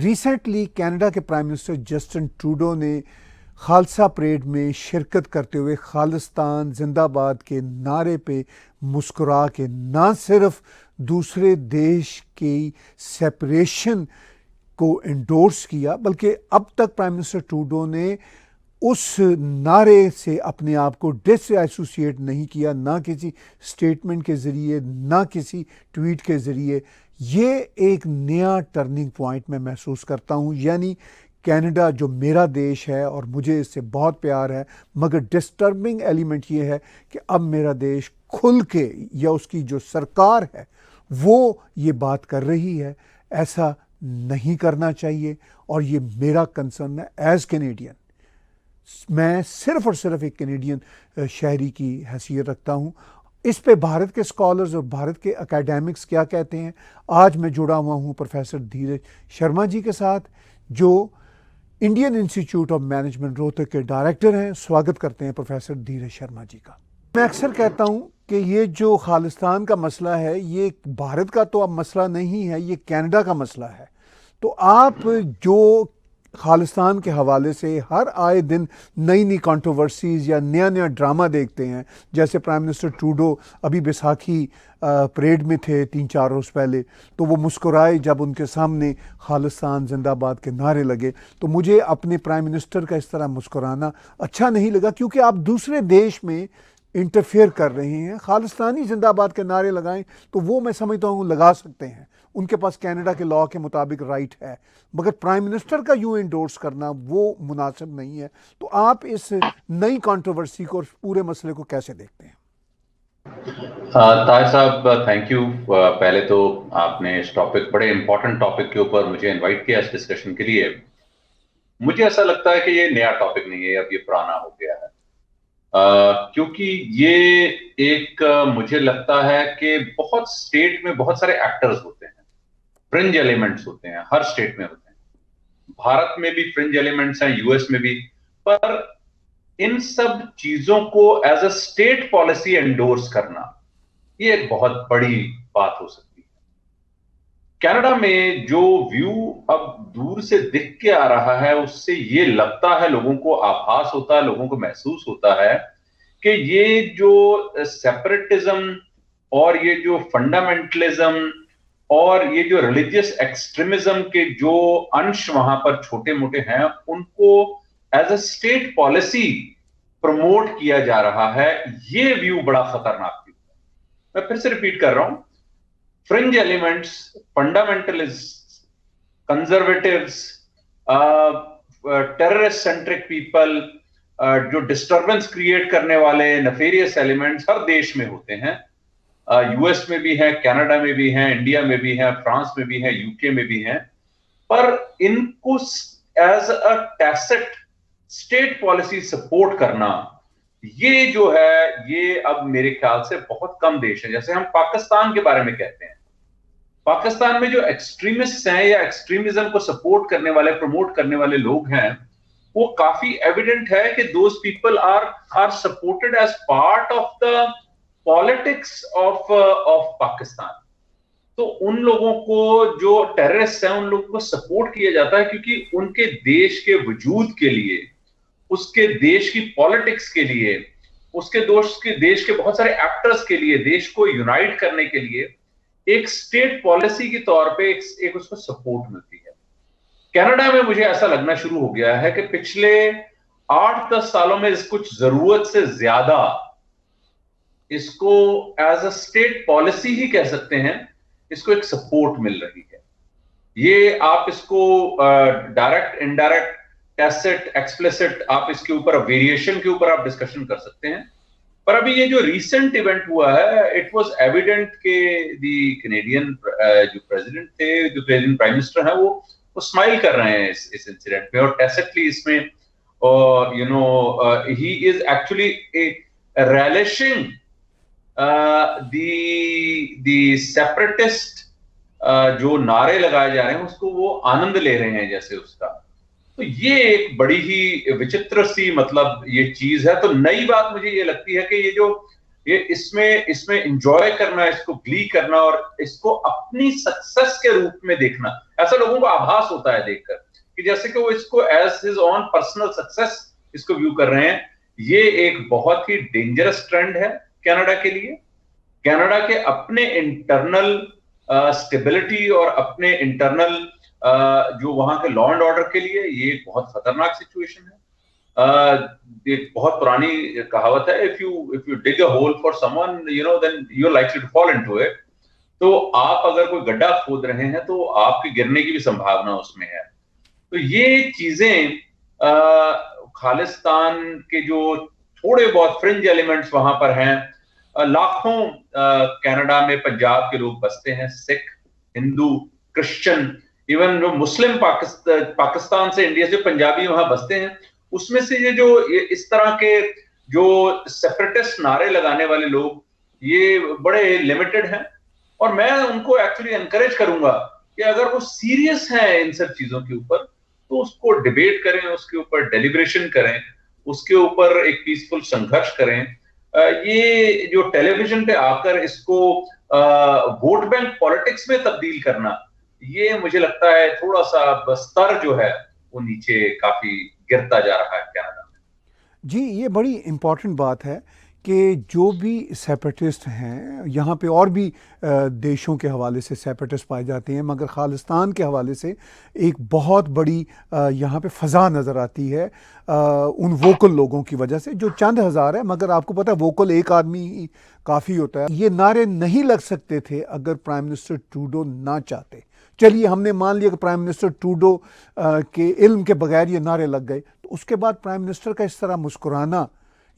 Recently Canada के prime minister Justin Trudeau ने Khalsa parade में शिरकत करते हुए खालिस्तान जिंदाबाद के नारे पे मुस्कुरा के ना सिर्फ दूसरे देश की सेपरेशन को एंडोर्स किया, बल्कि अब तक प्राइम मिनिस्टर ट्रूडो ने उस नारे से अपने आप को डिसएसोसिएट नहीं किया, ना किसी स्टेटमेंट के ज़रिए, ना किसी ट्वीट के ज़रिए। ये एक नया टर्निंग पॉइंट मैं महसूस करता हूँ। यानी कनाडा जो मेरा देश है और मुझे इससे बहुत प्यार है, मगर डिस्टर्बिंग एलिमेंट ये है कि अब मेरा देश खुल के, या उसकी जो सरकार है वो ये बात कर रही है। ऐसा नहीं करना चाहिए और ये मेरा कंसर्न है एज कैनेडियन। मैं सिर्फ और सिर्फ एक कैनेडियन शहरी की हैसियत रखता हूँ। इस पे भारत के स्कॉलर्स और भारत के एकेडमिक्स क्या कहते हैं। आज मैं जुड़ा हुआ हूँ प्रोफेसर धीरज शर्मा जी के साथ, जो Indian institute of management Rohtak के डायरेक्टर हैं। स्वागत करते हैं प्रोफेसर धीरज शर्मा जी का। मैं अक्सर कहता हूँ कि ये जो खालिस्तान का मसला है, ये भारत का तो अब मसला नहीं है, ये कनाडा का मसला है। तो आप जो खालिस्तान के हवाले से हर आए दिन नई नई कंट्रोवर्सीज या नया नया ड्रामा देखते हैं, जैसे प्राइम मिनिस्टर ट्रूडो अभी बैसाखी परेड में थे 3-4 रोज़ पहले, तो वो मुस्कुराए जब उनके सामने खालिस्तान जिंदाबाद के नारे लगे। तो मुझे अपने प्राइम मिनिस्टर का इस तरह मुस्कुराना अच्छा नहीं लगा, क्योंकि आप दूसरे देश में इंटरफेयर कर रहे हैं। खालिस्तानी जिंदाबाद के नारे लगाएं तो वो मैं समझता हूँ लगा सकते हैं, उनके पास कनाडा के लॉ के मुताबिक राइट है, मगर प्राइम मिनिस्टर का यूं एंडोर्स करना वो मुनासिब नहीं है। तो आप इस नई कंट्रोवर्सी को, पूरे मसले को कैसे देखते हैं? ताहिर साहब, थैंक यू। पहले तो आपने इस टॉपिक, बड़े इंपॉर्टेंट टॉपिक के ऊपर मुझे इनवाइट किया इस डिस्कशन के लिए। मुझे ऐसा लगता है कि ये नया टॉपिक नहीं है, अब ये पुराना हो गया है। क्योंकि ये एक मुझे लगता है कि बहुत स्टेट में बहुत सारे एक्टर्स होते हैं, फ्रिंज एलिमेंट्स होते हैं, हर स्टेट में होते हैं। भारत में भी फ्रिंज एलिमेंट्स हैं, यूएस में भी। पर इन सब चीजों को as a state policy endorse करना, ये एक बहुत बड़ी बात हो सकती है। कनाडा में जो व्यू अब दूर से दिख के आ रहा है, उससे ये लगता है, लोगों को आभास होता है, लोगों को महसूस होता है कि ये जो सेपरेटिज्म और ये जो फंडामेंटलिज्म और ये जो रिलीजियस एक्सट्रीमिज्म के जो अंश वहां पर छोटे मोटे हैं, उनको as a state policy promote किया जा रहा है। ये व्यू बड़ा खतरनाक व्यू है। मैं फिर से रिपीट कर रहा हूं, fringe elements, fundamentalist, conservatives, terrorist centric people, जो डिस्टर्बेंस क्रिएट करने वाले नेफेरियस एलिमेंट्स हर देश में होते हैं। यूएस में भी है, कनाडा में भी है, इंडिया में भी है, फ्रांस में भी है, यूके में भी है। पर इनको as a tacit state policy support करना, ये जो है, ये अब मेरे ख्याल से बहुत कम देश है। जैसे हम पाकिस्तान के बारे में कहते हैं, पाकिस्तान में जो एक्सट्रीमिस्ट हैं या एक्सट्रीमिज्म को सपोर्ट करने वाले, प्रमोट करने वाले लोग हैं, वो काफी एविडेंट है कि those people are supported as part of the politics of Pakistan. तो उन लोगों को, जो टेररिस्ट हैं, उन लोगों को सपोर्ट किया जाता है, क्योंकि उनके देश के वजूद के लिए, उसके देश की पॉलिटिक्स के लिए, उसके देश के बहुत सारे एक्टर्स के लिए, देश को यूनाइट करने के लिए एक स्टेट पॉलिसी के तौर पे एक उसको सपोर्ट मिलती है। कनाडा में मुझे ऐसा लगना शुरू हो गया है कि पिछले 8-10 सालों में कुछ जरूरत से ज्यादा इसको एज अ स्टेट पॉलिसी ही कह सकते हैं, इसको एक सपोर्ट मिल रही है। ये आप इसको डायरेक्ट, इनडायरेक्ट, टैसिट, एक्सप्लिसिट, आप इसके ऊपर वेरिएशन के ऊपर आप डिस्कशन कर सकते हैं। पर अभी ये जो रिसेंट इवेंट हुआ है, इट वाज एविडेंट के दी कैनेडियन जो प्रेसिडेंट थे, जो प्रेसिडेंट प्राइम मिनिस्टर हैं, वो स्माइल कर रहे हैं इस इंसिडेंट पे, और टैसिटली इसमें you know he is actually relishing the separatist जो नारे लगाए जा रहे हैं, उसको वो आनंद ले रहे हैं जैसे उसका। तो ये एक बड़ी ही विचित्र सी, मतलब ये चीज है। तो नई बात मुझे ये लगती है कि ये जो ये इसमें इसमें एंजॉय करना, इसको ग्ली करना और इसको अपनी सक्सेस के रूप में देखना, ऐसा लोगों को आभास होता है देखकर कि जैसे कि वो इसको as his own personal success इसको व्यू कर रहे हैं। ये एक बहुत ही डेंजरस ट्रेंड है कनाडा के लिए। कनाडा के अपने इंटरनल स्टेबिलिटी और अपने इंटरनल जो वहां के लॉ एंड ऑर्डर के लिए ये एक बहुत खतरनाक सिचुएशन है। एक बहुत पुरानी कहावत है, if you dig a hole for someone then you are likely to fall into it. तो आप अगर कोई गड्ढा खोद रहे हैं तो आपके गिरने की भी संभावना उसमें है। तो ये चीजें खालिस्तान के जो थोड़े बहुत फ्रिंज एलिमेंट्स वहां पर हैं, लाखों कनाडा में पंजाब के लोग बसते हैं, सिख, हिंदू, क्रिश्चियन, इवन जो मुस्लिम पाकिस्तान से इंडिया से पंजाबी वहां बसते हैं, उसमें से ये इस तरह के जो सेपरेटिस्ट नारे लगाने वाले लोग ये बड़े लिमिटेड हैं। और मैं उनको एक्चुअली एनकरेज करूंगा कि अगर वो सीरियस हैं इन सब चीजों के ऊपर तो उसको डिबेट करें, उसके ऊपर डेलिब्रेशन करें, उसके ऊपर एक पीसफुल संघर्ष करें। ये जो टेलीविजन पे आकर इसको वोट बैंक पॉलिटिक्स में तब्दील करना, ये मुझे लगता है थोड़ा सा स्तर जो है वो नीचे काफी गिरता जा रहा है कनाडा में। जी, ये बड़ी इम्पॉर्टेंट बात है कि जो भी सेपरेटिस्ट हैं, यहाँ पे और भी देशों के हवाले से सेपरेटिस्ट पाए जाते हैं, मगर खालिस्तान के हवाले से एक बहुत बड़ी यहाँ पे फ़ज़ा नज़र आती है उन वोकल लोगों की वजह से, जो चंद हज़ार है, मगर आपको पता है वोकल एक आदमी ही काफ़ी होता है। ये नारे नहीं लग सकते थे अगर प्राइम मिनिस्टर ट्रूडो ना चाहते। चलिए, हमने मान लिया कि प्राइम मिनिस्टर ट्रूडो के इल्म के बगैर ये नारे लग गए, तो उसके बाद प्राइम मिनिस्टर का इस तरह मुस्कुराना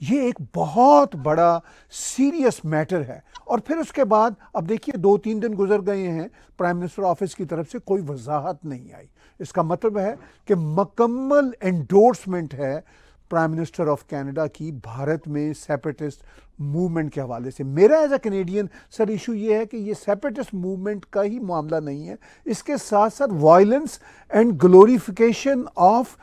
ये एक बहुत बड़ा सीरियस मैटर है। और फिर उसके बाद अब देखिए 2-3 दिन गुजर गए हैं, प्राइम मिनिस्टर ऑफिस की तरफ से कोई वजाहत नहीं आई। इसका मतलब है कि मुकम्मल एंडोर्समेंट है प्राइम मिनिस्टर ऑफ कनाडा की भारत में सेपरेटिस्ट मूवमेंट के हवाले से। मेरा as a Canadian sir issue ये है कि ये सेपरेटिस्ट मूवमेंट का ही मामला नहीं है, इसके साथ साथ violence and glorification of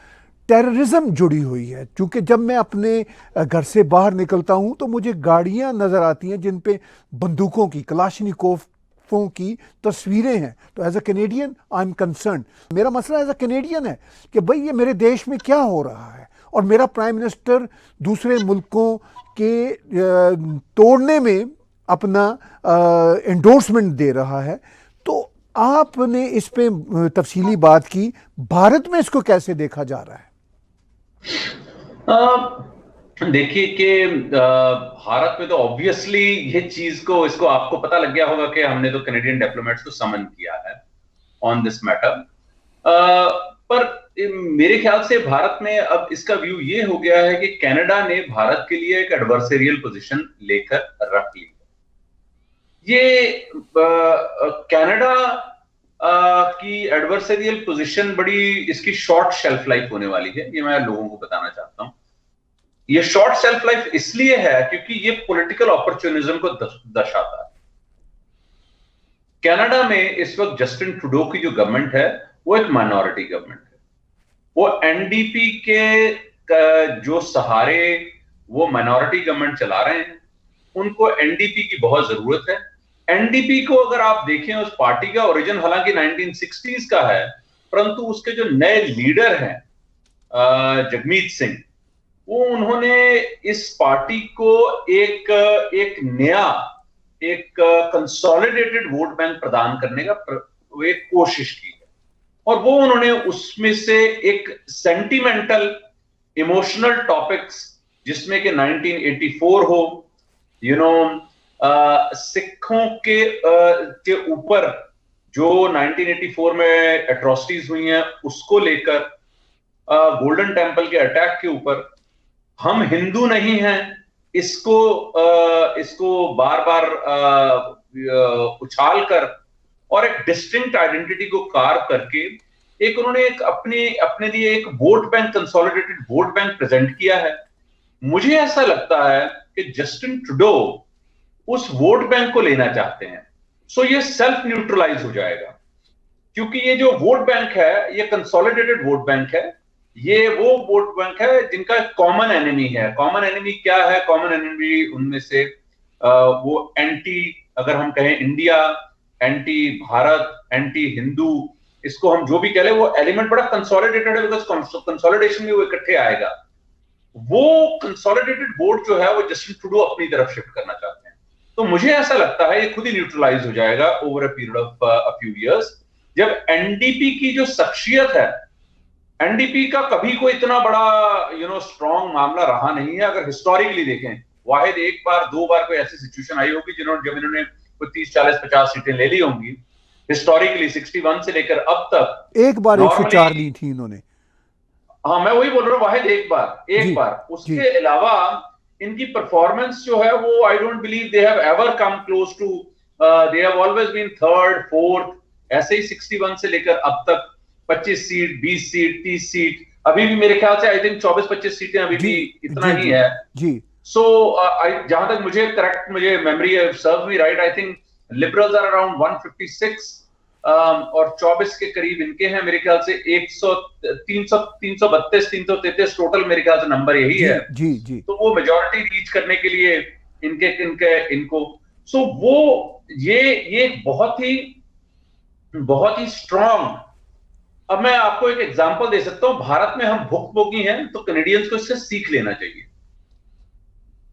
terrorism जुड़ी हुई है। क्योंकि जब मैं अपने घर से बाहर निकलता हूं तो मुझे गाड़ियां नज़र आती हैं जिन पे बंदूकों की, कलाशनिकोवों की तस्वीरें हैं। तो as a Canadian I am concern. मेरा मसला एज अ कैनेडियन है कि भाई ये मेरे देश में क्या हो रहा है, और मेरा प्राइम मिनिस्टर दूसरे मुल्कों के तोड़ने में अपना एंडोर्समेंट दे रहा है। तो आपने इस पे तफसीली बात की, भारत में इसको कैसे देखा जा रहा है? देखिए कि भारत में तो ऑब्वियसली ये चीज को इसको आपको पता लग गया होगा कि हमने तो कैनेडियन डिप्लोमेट्स को समन किया है ऑन दिस मैटर। पर मेरे ख्याल से भारत में अब इसका व्यू ये हो गया है कि कनाडा ने भारत के लिए एक एडवर्सेरियल पोजीशन लेकर रख ली। ये कनाडा की एडवर्सेरियल पोजीशन बड़ी इसकी शॉर्ट शेल्फ लाइफ होने वाली है, ये मैं लोगों को बताना चाहता हूं। ये शॉर्ट शेल्फ लाइफ इसलिए है क्योंकि ये पॉलिटिकल अपॉर्चुनिज्म को दर्शाता है। कनाडा में इस वक्त जस्टिन ट्रूडो की जो गवर्नमेंट है वो एक माइनॉरिटी गवर्नमेंट है। वो एनडीपी के जो सहारे वो माइनॉरिटी गवर्नमेंट चला रहे हैं, उनको एनडीपी की बहुत जरूरत है। एनडीपी को अगर आप देखें, उस पार्टी का ओरिजिन हालांकि 1960s का है, परंतु उसके जो नए लीडर हैं जगमीत सिंह, वो उन्होंने इस पार्टी को एक नया कंसोलिडेटेड वोट बैंक प्रदान करने का एक कोशिश की है। और वो उन्होंने उसमें से एक सेंटिमेंटल इमोशनल टॉपिक्स जिसमें कि 1984 हो, सिखों के ऊपर जो 1984 में एट्रोसिटीज हुई हैं उसको लेकर, गोल्डन टेम्पल के अटैक के ऊपर, हम हिंदू नहीं हैं, इसको बार बार उछाल कर और एक डिस्टिंक्ट आइडेंटिटी को कार्व करके एक उन्होंने एक अपने लिए एक vote bank, consolidated vote bank present किया है। मुझे ऐसा लगता है कि जस्टिन ट्रूडो उस वोट बैंक को लेना चाहते हैं। सो ये सेल्फ न्यूट्रलाइज हो जाएगा, क्योंकि ये जो वोट बैंक है ये कंसोलिडेटेड वोट बैंक है। ये वो वोट बैंक है जिनका कॉमन एनिमी है। कॉमन एनिमी क्या है? कॉमन एनिमी उनमें से वो एंटी, अगर हम कहें India, anti Bharat, anti Hindu, इसको हम जो भी कह लें, वो एलिमेंट बड़ा कंसोलिडेटेड है, बिकॉज कंसोलिडेशन में वो इकट्ठे आएगा। वो कंसोलिडेटेड वोट जो है वो जस्टिन ट्रूडो अपनी तरफ शिफ्ट करना चाहते हैं। तो मुझे ऐसा लगता है ये खुद ही न्यूट्रलाइज हो जाएगा over a period of a few years, जब एनडीपी की जो शख्सियत है, एनडीपी का कभी कोई इतना बड़ा स्ट्रॉन्ग मामला रहा नहीं है। अगर हिस्टोरिकली देखें, वाहिद एक बार दो बार कोई ऐसी सिचुएशन आई होगी जब इन्होंने कोई 30 40 50 सीटें ले ली होंगी हिस्टोरिकली 61 से लेकर अब तक। एक बार 104 ली थी इन्होंने। हाँ, मैं वही बोल रहा हूँ, वाहिद एक बार उसके अलावा इनकी परफॉर्मेंस जो है वो I don't believe they have ever come close to, they have always been third fourth, ऐसे ही 61 से लेकर अब तक 25 सीट 20 सीट 30 सीट, अभी भी मेरे ख्याल से आई थिंक 24-25 सीटें अभी भी इतना ही है जी। सो जहां तक मुझे memory serve me right, I think liberals are around 156 और 24 के करीब इनके हैं मेरे ख्याल से। 332 333 टोटल मेरे ख्याल से नंबर यही है जी। तो वो मेजॉरिटी रीच करने के लिए इनको सो वो ये बहुत ही स्ट्रांग। अब मैं आपको एक एग्जांपल दे सकता हूं, भारत में हम भुक्तभोगी हैं तो कैनेडियंस को इससे सीख लेना चाहिए।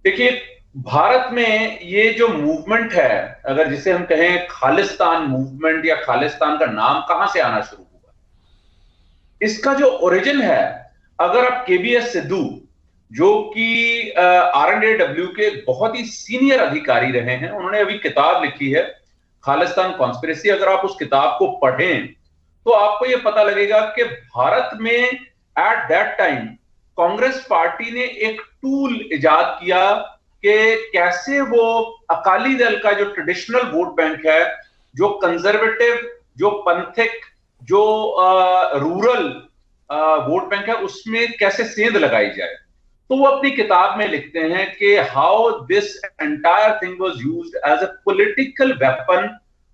देखिए, भारत में ये जो मूवमेंट है, अगर जिसे हम कहें खालिस्तान मूवमेंट या खालिस्तान का नाम कहां से आना शुरू हुआ, इसका जो ओरिजिन है, अगर आप केबीएस सिद्धू जो कि आरएनएडब्ल्यू के बहुत ही सीनियर अधिकारी रहे हैं, उन्होंने अभी किताब लिखी है खालिस्तान कॉन्स्पिरेसी, अगर आप उस किताब को पढ़ें तो आपको यह पता लगेगा कि भारत में at that time Congress party ने एक टूल इजाद किया कि कैसे वो अकाली दल का जो ट्रेडिशनल वोट बैंक है, जो कंजर्वेटिव, जो पंथिक, जो रूरल वोट बैंक है, उसमें कैसे सेंध लगाई जाए। तो वो अपनी किताब में लिखते हैं कि how this entire thing was used as a political weapon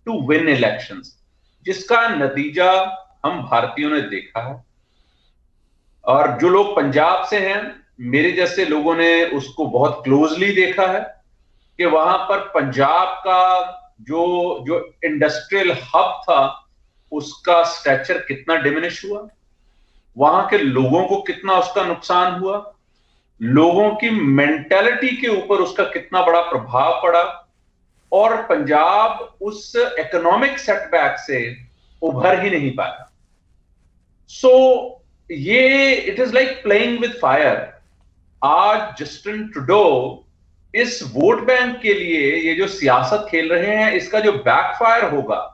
to win elections, जिसका नतीजा हम भारतीयों ने देखा है। और जो लोग पंजाब से हैं, मेरे जैसे लोगों ने उसको बहुत क्लोजली देखा है कि वहां पर पंजाब का जो इंडस्ट्रियल हब था उसका स्ट्रक्चर कितना डिमिनिश हुआ, वहां के लोगों को कितना उसका नुकसान हुआ, लोगों की मेंटालिटी के ऊपर उसका कितना बड़ा प्रभाव पड़ा, और पंजाब उस इकोनॉमिक सेटबैक से उभर ही नहीं पाया। सो ये it is like playing with fire. आज जस्टिन ट्रूडो इस वोट बैंक के लिए ये जो सियासत खेल रहे हैं, इसका जो बैकफायर होगा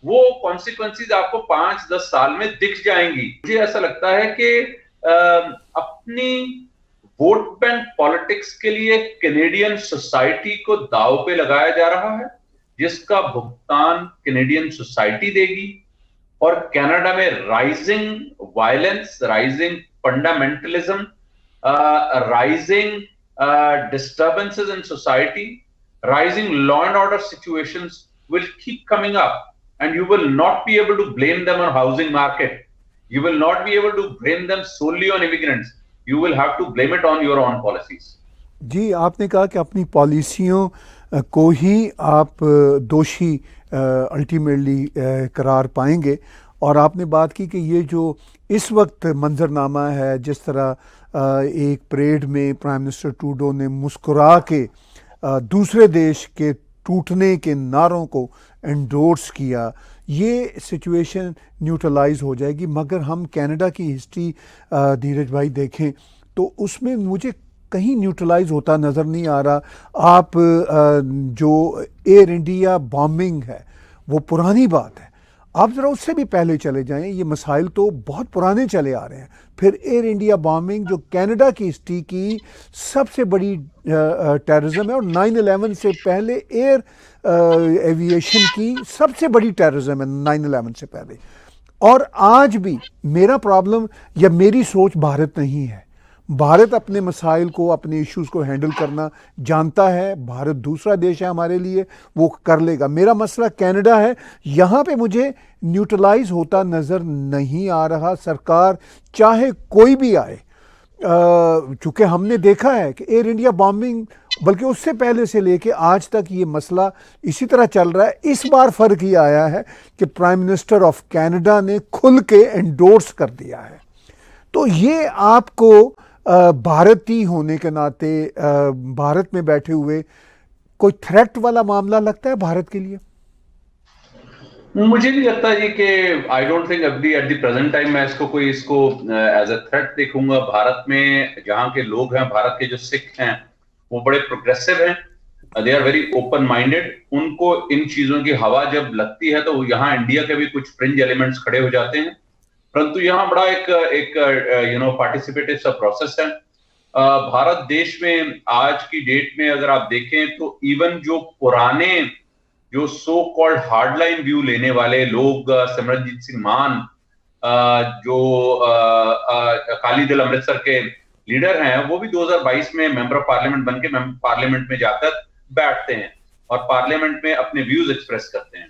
वो कॉन्सिक्वेंसेस आपको 5-10 साल में दिख जाएंगी। मुझे ऐसा लगता है कि अपनी वोट बैंक पॉलिटिक्स के लिए कैनेडियन सोसाइटी को दांव पे लगाया जा रहा है, जिसका भुगतान कैनेडियन सोसाइटी देगी। और कनाडा में rising violence, rising fundamentalism, rising disturbances in society, rising law and order situations will keep coming up, and you will not be able to blame them on housing market. You will not be able to blame them solely on immigrants. You will have to blame it on your own policies. जी, आपने कहा कि अपनी पॉलिसियों को ही आप दोषी ultimately करार पाएंगे, और आपने बात की कि ये जो इस वक्त मंजरनामा है, जिस तरह एक परेड में प्राइम मिनिस्टर ट्रूडो ने मुस्कुरा के दूसरे देश के टूटने के नारों को एंडोर्स किया, ये सिचुएशन न्यूट्रलाइज हो जाएगी। मगर हम कनाडा की हिस्ट्री धीरज भाई देखें तो उसमें मुझे कहीं न्यूट्रलाइज होता नज़र नहीं आ रहा। आप जो एयर इंडिया बॉम्बिंग है वो पुरानी बात है, आप ज़रा उससे भी पहले चले जाएं, ये मसाइल तो बहुत पुराने चले आ रहे हैं। फिर एयर इंडिया बॉम्बिंग जो कनाडा की हिस्ट्री की सबसे बड़ी टेररिज्म है, और 9/11 से पहले एयर एविएशन की सबसे बड़ी टेररिज्म है 9/11 से पहले। और आज भी मेरा प्रॉब्लम या मेरी सोच भारत नहीं है। भारत अपने मसाइल को, अपने इश्यूज़ को हैंडल करना जानता है। भारत दूसरा देश है हमारे लिए, वो कर लेगा। मेरा मसला कनाडा है, यहाँ पे मुझे न्यूट्रलाइज होता नज़र नहीं आ रहा। सरकार चाहे कोई भी आए, चूँकि हमने देखा है कि एयर इंडिया बॉम्बिंग बल्कि उससे पहले से लेके आज तक ये मसला इसी तरह चल रहा है। इस बार फ़र्क ये आया है कि प्राइम मिनिस्टर ऑफ कनाडा ने खुल के एंडोर्स कर दिया है। तो ये आपको भारतीय होने के नाते भारत में बैठे हुए कोई थ्रेट वाला मामला लगता है भारत के लिए? मुझे नहीं लगता जी कि आई डोंट थिंक अभी एट द प्रेजेंट टाइम मैं इसको एज अ थ्रेट देखूंगा। भारत में जहां के लोग हैं, भारत के जो सिख हैं, वो बड़े प्रोग्रेसिव हैं, they are very open minded. उनको इन चीजों की हवा जब लगती है तो यहाँ इंडिया के भी कुछ फ्रिंज एलिमेंट्स खड़े हो जाते हैं, परंतु यहाँ बड़ा एक पार्टिसिपेटिव सा प्रोसेस है। भारत देश में आज की डेट में अगर आप देखें तो इवन जो पुराने जो सो कॉल्ड हार्डलाइन व्यू लेने वाले लोग, सिमरनजीत सिंह मान जो अकाली दल अमृतसर के लीडर हैं, वो भी 2022 में मेंबर ऑफ पार्लियामेंट बन के पार्लियामेंट में जाकर बैठते हैं और पार्लियामेंट में अपने व्यूज एक्सप्रेस करते हैं।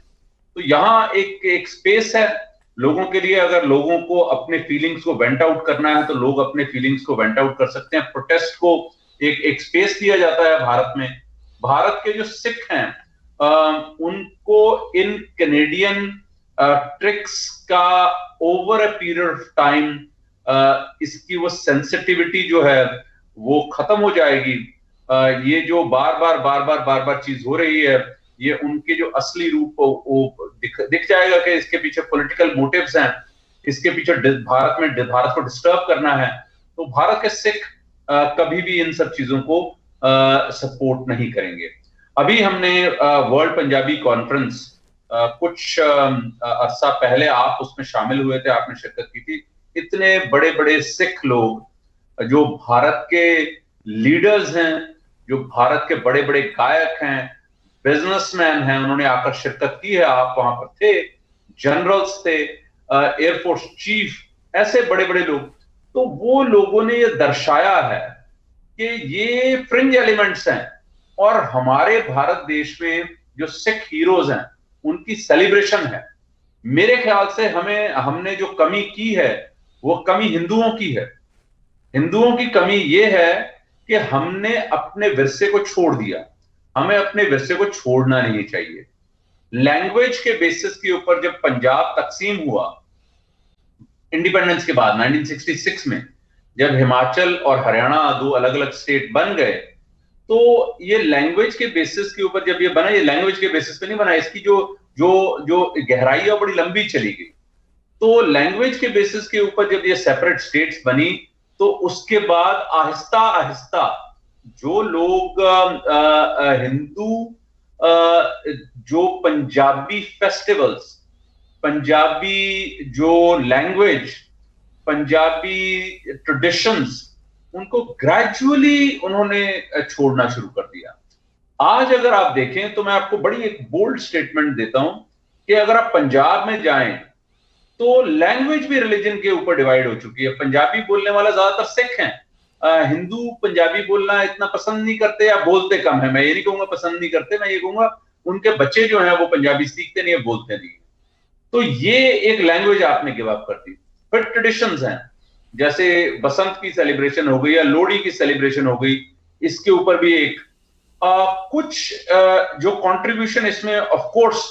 तो यहाँ एक स्पेस है लोगों के लिए। अगर लोगों को अपने फीलिंग्स को वेंट आउट करना है तो लोग अपने फीलिंग्स को वेंट आउट कर सकते हैं। प्रोटेस्ट को एक स्पेस दिया जाता है भारत में। भारत के जो सिख हैं उनको इन कैनेडियन ट्रिक्स का over a period of time इसकी वो सेंसिटिविटी जो है वो खत्म हो जाएगी। ये जो बार बार चीज हो रही है, ये उनके जो असली रूप वो दिख जाएगा कि इसके पीछे पॉलिटिकल मोटिव्स हैं, इसके पीछे भारत को डिस्टर्ब करना है। तो भारत के सिख कभी भी इन सब चीजों को सपोर्ट नहीं करेंगे। अभी हमने वर्ल्ड पंजाबी कॉन्फ्रेंस कुछ अरसा पहले, आप उसमें शामिल हुए थे, आपने शिरकत की थी। इतने बड़े बड़े सिख लोग जो भारत के लीडर्स हैं, जो भारत के बड़े बड़े गायक हैं, बिजनेसमैन हैं, उन्होंने आकर शिरकत की है। आप वहां पर थे, जनरल्स थे, एयरफोर्स चीफ, ऐसे बड़े बड़े लोग। तो वो लोगों ने ये दर्शाया है कि ये फ्रिंज एलिमेंट्स हैं और हमारे भारत देश में जो सिख हीरोज हैं उनकी सेलिब्रेशन है। मेरे ख्याल से हमने जो कमी की है वो कमी हिंदुओं की है। हिंदुओं की कमी ये है कि हमने अपने विरसे को छोड़ दिया। हमें अपने विरसे को छोड़ना नहीं चाहिए। लैंग्वेज के बेसिस के ऊपर जब पंजाब तकसीम हुआ इंडिपेंडेंस के बाद 1966 में, जब हिमाचल और हरियाणा दो अलग अलग स्टेट बन गए, तो ये लैंग्वेज के बेसिस के ऊपर जब ये बना, ये लैंग्वेज के बेसिस पे नहीं बना, इसकी जो गहराई है बड़ी लंबी चली गई। तो लैंग्वेज के बेसिस के ऊपर जब ये सेपरेट स्टेट्स बनी, तो उसके बाद आहिस्ता आहिस्ता जो लोग हिंदू जो पंजाबी फेस्टिवल्स, पंजाबी जो लैंग्वेज, पंजाबी ट्रेडिशंस, उनको ग्रेजुअली उन्होंने छोड़ना शुरू कर दिया। आज अगर आप देखें तो मैं आपको बड़ी एक बोल्ड स्टेटमेंट देता हूं कि अगर आप पंजाब में जाएं तो लैंग्वेज भी रिलीजन के ऊपर डिवाइड हो चुकी है। पंजाबी बोलने वाला ज्यादातर सिख हैं। हिंदू पंजाबी बोलना इतना पसंद नहीं करते या बोलते कम है। मैं ये नहीं कहूंगा पसंद नहीं करते, मैं ये कहूंगा उनके बच्चे जो हैं वो पंजाबी सीखते नहीं है, बोलते नहीं। तो ये एक लैंग्वेज आपने गिव अप कर दी। फिर ट्रेडिशंस हैं, जैसे बसंत की सेलिब्रेशन हो गई या लोहड़ी की सेलिब्रेशन हो गई, इसके ऊपर भी एक कुछ जो कंट्रीब्यूशन इसमें ऑफ कोर्स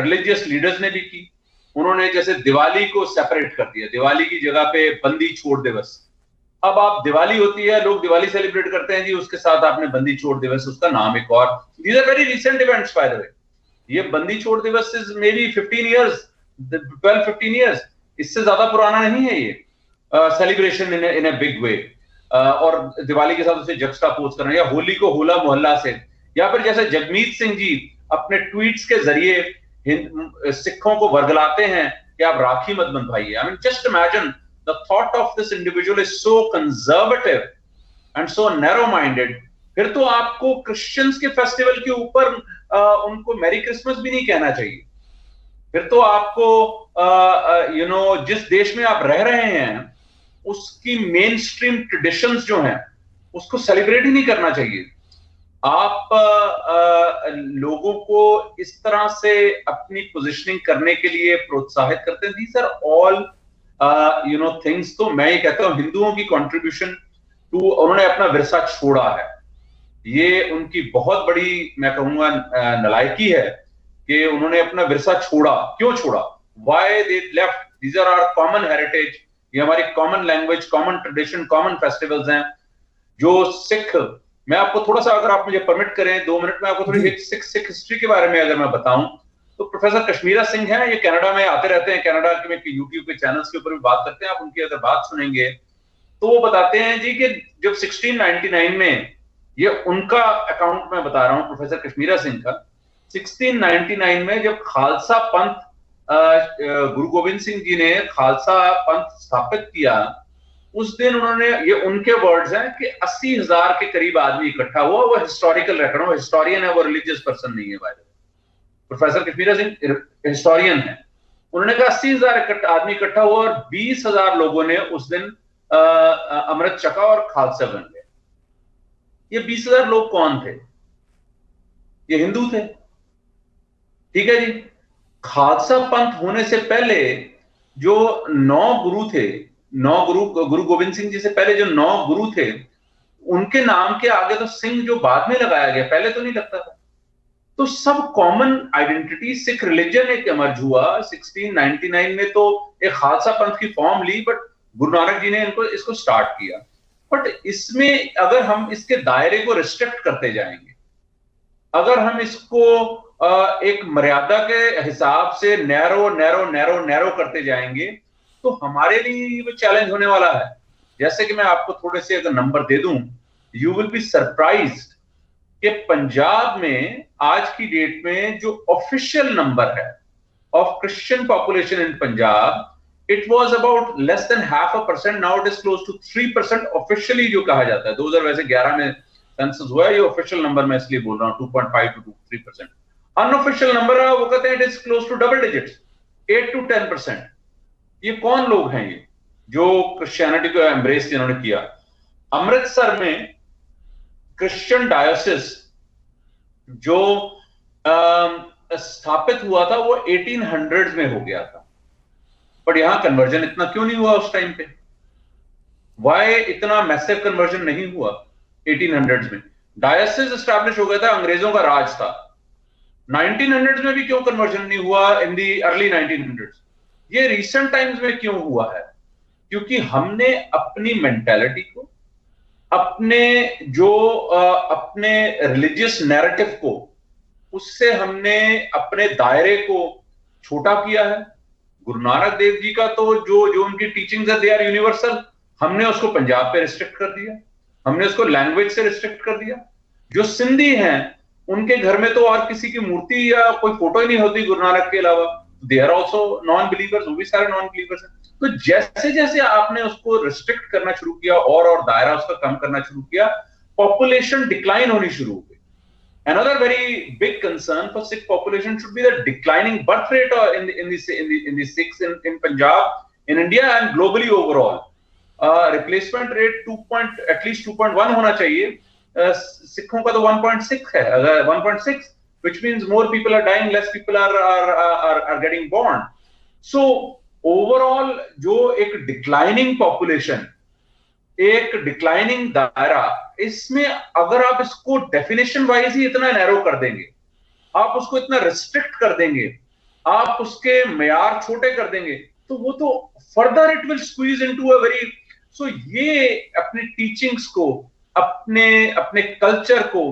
रिलीजियस लीडर्स ने भी की। उन्होंने जैसे दिवाली को सेपरेट कर दिया, दिवाली की जगह पे बंदी छोड़ दिवस। अब आप दिवाली होती है, लोग दिवाली सेलिब्रेट करते हैं जी, उसके साथ आपने बंदी छोड़ दिवस, उसका नाम एक और। These are very recent events by the way. ये बंदी छोड़ दिवस is maybe 15 years, 12-15 years, इससे ज्यादा पुराना नहीं है ये सेलिब्रेशन इन अ बिग वे। और दिवाली के साथ उसे जक्सटापोज करना, या होली को होला मोहल्ला से, या फिर जैसे जगमीत सिंह जी अपने ट्वीट्स के जरिए सिखों को वर्गलाते हैं कि आप राखी मत बंधवाइए। I mean just imagine the thought of this individual is so conservative and so narrow minded. फिर तो आपको क्रिश्चियंस के फेस्टिवल के ऊपर उनको मैरी क्रिसमस भी नहीं कहना चाहिए। फिर तो आपको जिस देश में आप रह रहे हैं उसकी मेन स्ट्रीम ट्रेडिशंस जो हैं उसको सेलिब्रेट ही नहीं करना चाहिए। आप लोगों को इस तरह से अपनी पोजीशनिंग करने के लिए प्रोत्साहित करते हैं। These are all things. तो मैं ये कहता हूं हिंदुओं की कंट्रीब्यूशन टू, उन्होंने अपना विरसा छोड़ा है। ये उनकी बहुत बड़ी, मैं कहूंगा, नालायकी है कि उन्होंने अपना विरसा छोड़ा। क्यों छोड़ा? Why they left? These are our common heritage, ये हमारी common language, common tradition, common festivals हैं। जो सिख, मैं आपको थोड़ा सा, अगर आप मुझे परमिट करें 2 मिनट में, आपको थोड़ी सिख हिस्ट्री के बारे में अगर मैं बताऊं, तो प्रोफेसर कश्मीरा सिंह हैं, ये कनाडा में आते रहते हैं, कनाडा के यूट्यूब के चैनल्स के ऊपर भी बात करते हैं। आप उनकी अगर बात सुनेंगे तो वो बताते हैं जी कि जब 1699 में, ये उनका अकाउंट मैं बता रहा हूं प्रोफेसर कश्मीरा सिंह का, 1699 में जब खालसा पंथ, गुरु गोविंद सिंह जी ने खालसा पंथ स्थापित किया, उस दिन उन्होंने, ये उनके वर्ड्स हैं कि 80,000 के करीब आदमी इकट्ठा हुआ। वो हिस्टोरिकल रिकॉर्ड, वो हिस्टोरियन है, वो रिलीजियस पर्सन नहीं है। भाई प्रोफेसर कश्मीरा सिंह हिस्टोरियन है। उन्होंने कहा 80,000 आदमी इकट्ठा हुआ और 20,000 लोगों ने उस दिन अमृत चखा और खालसा बन गए। ये 20,000 लोग कौन थे? ये हिंदू थे, ठीक है जी। खालसा पंथ होने से पहले जो 9 गुरु थे, 9 गुरु गोविंद सिंह जी से पहले जो 9 गुरु थे, उनके नाम के आगे तो सिंह जो बाद में लगाया गया, पहले तो नहीं लगता था। तो सब कॉमन आइडेंटिटी, सिख रिलीजन एक इमर्ज हुआ 1699 में। तो एक खालसा पंथ की form Lee, but Guru Nanak ji ने इसको स्टार्ट किया। बट इसमें अगर हम इसके दायरे को रिस्ट्रिक्ट करते जाएंगे, अगर हम इसको एक मर्यादा के हिसाब से नैरो नैरो नैरो नैरो करते जाएंगे, तो हमारे लिए वो चैलेंज होने वाला है। जैसे कि मैं आपको थोड़े से अगर नंबर दे दूं, यू विल बी सरप्राइज्ड कि पंजाब में आज की डेट में जो ऑफिशियल नंबर है of Christian population in Punjab, it was about less than 0.5%, now it is close to 3% officially जो कहा जाता है। 2011 में सेंसस हुआ, ये ऑफिशियल नंबर मैं इसलिए बोल रहा हूं, 2.5 to 3%। अनऑफिशियल नंबर है, वो कहते हैं it is close to double digits, 8 to 10%। ये कौन लोग हैं ये जो क्रिश्चियनिटी को एम्ब्रेस जिन्होंने किया? अमृतसर में क्रिश्चियन डायोसिस जो स्थापित हुआ था वो 1800s में हो गया था, बट यहां कन्वर्जन इतना क्यों नहीं हुआ उस टाइम पे? वाई इतना मैसिव कन्वर्जन नहीं हुआ 1800s में? डायोसिस एस्टैब्लिश हो गया था, अंग्रेजों का राज था। 1900s में भी क्यों कन्वर्जन नहीं हुआ इन दी अर्ली 1900s? ये रिसेंट टाइम्स में क्यों हुआ है? क्योंकि हमने अपनी मेंटालिटी को, अपने जो अपने रिलीजियस नैरेटिव को, उससे हमने अपने दायरे को छोटा किया है। गुरु नानक देव जी का तो जो उनकी टीचिंग्स है, दे आर यूनिवर्सल। हमने उसको पंजाब पे रिस्ट्रिक्ट कर दिया, हमने उसको लैंग्वेज से रिस्ट्रिक्ट कर दिया। जो सिंधी हैं उनके घर में तो और किसी की मूर्ति या कोई फोटो ही नहीं होती गुरु नानक के अलावा, they are also non believers, वो भी सारे नॉन बिलीवर्स हैं। तो जैसे जैसे आपने उसको रिस्ट्रिक्ट करना शुरू किया और दायरा उसका कम करना शुरू किया, पॉपुलेशन डिक्लाइन होनी शुरू हो गई। Another very big concern for Sikh population should be the declining birth rate in the Sikhs in Punjab, in India and globally overall. Replacement rate at least 2.1 होना चाहिए। सिखों का तो 1.6 है, अगर 1.6, which means more people are dying, less people are getting born. So overall जो एक declining population, एक डिक्लाइनिंग दायरा, इसमें अगर आप इसको डेफिनेशन वाइज ही इतना नैरो कर देंगे, आप उसको इतना रिस्ट्रिक्ट कर देंगे, आप उसके मेयार छोटे कर देंगे, तो वो तो further it will squeeze into a very. So ये अपनी टीचिंग्स को, अपने कल्चर को,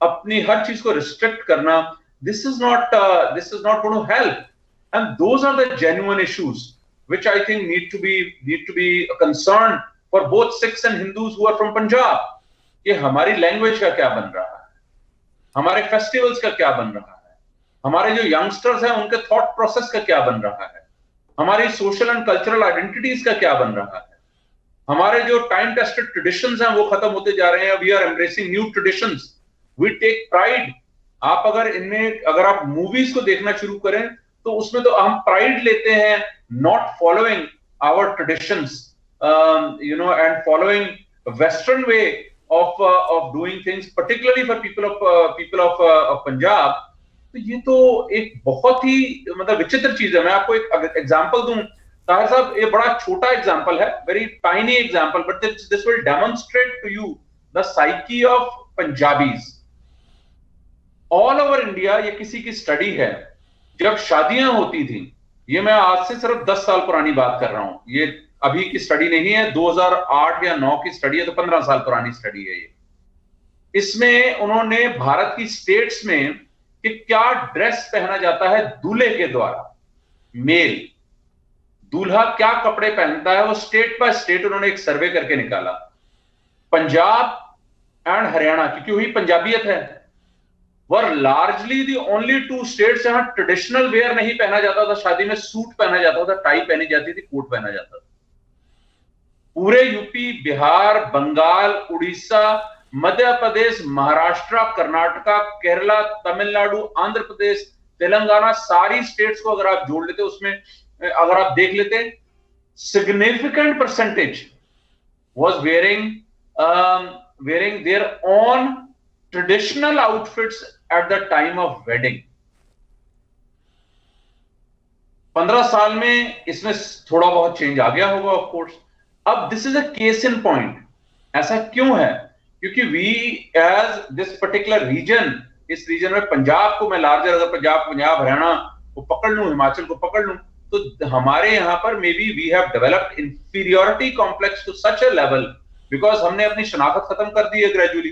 अपनी हर चीज को रिस्ट्रिक्ट करना, this is not going to help. And those are the genuine issues which I think need to be concern for both Sikhs and Hindus who are from Punjab। ये हमारी language का क्या बन रहा है, हमारे फेस्टिवल्स का क्या बन रहा है, हमारे जो यंगस्टर्स हैं उनके थॉट प्रोसेस का क्या बन रहा है, हमारी सोशल एंड कल्चरल आइडेंटिटीज का क्या बन रहा है, हमारे जो टाइम टेस्टेड ट्रेडिशंस हैं वो खत्म होते जा रहे हैं। We are embracing new traditions, we take pride. आप अगर आप मूवीज को देखना शुरू करें तो उसमें तो हम प्राइड लेते हैं not following our traditions, and following a Western way of doing things, particularly for people of Punjab। तो ये तो एक बहुत ही मतलब विचित्र चीज है। मैं आपको एक एग्जांपल दूं ताहिर साहब, ये बड़ा छोटा एग्जांपल है, very tiny example, but this will demonstrate to you the psyche of Punjabis all over India. ये किसी की स्टडी है, जब शादियां होती थी, ये मैं आज से सिर्फ 10 साल पुरानी बात कर रहा हूं, ये अभी की स्टडी नहीं है, 2008 या 9 की स्टडी है, तो 15 साल पुरानी स्टडी है ये। इसमें उन्होंने भारत की स्टेट्स में कि क्या ड्रेस पहना जाता है दूल्हे के द्वारा, मेल दूल्हा क्या कपड़े पहनता है, वो स्टेट बाय स्टेट उन्होंने एक सर्वे करके निकाला। पंजाब एंड हरियाणा, क्योंकि वही पंजाबियत है, वर लार्जली दी ओनली 2 स्टेट्स जहां ट्रेडिशनल वेयर नहीं पहना जाता था, शादी में सूट पहना जाता था, टाई पहनी जाती थी, कोट पहना जाता था। पूरे यूपी, बिहार, बंगाल, उड़ीसा, मध्य प्रदेश, महाराष्ट्र, कर्नाटका, केरला, तमिलनाडु, आंध्र प्रदेश, तेलंगाना, सारी स्टेट्स को अगर आप जोड़ लेते, उसमें अगर आप देख लेते, significant percentage was wearing their own traditional outfits at the time of wedding। 15 साल में इसमें थोड़ा बहुत चेंज आ गया होगा ऑफ कोर्स। अब this is a case in point. ऐसा क्यों है? क्योंकि we as this particular region, इस रीजन में पंजाब को मैं लार्जर, अगर पंजाब हरियाणा को पकड़ लूं, हिमाचल को पकड़ लूं, तो हमारे यहां पर maybe we have developed inferiority complex to such a level, because हमने अपनी शनाख्त खत्म कर दी है ग्रेजुअली,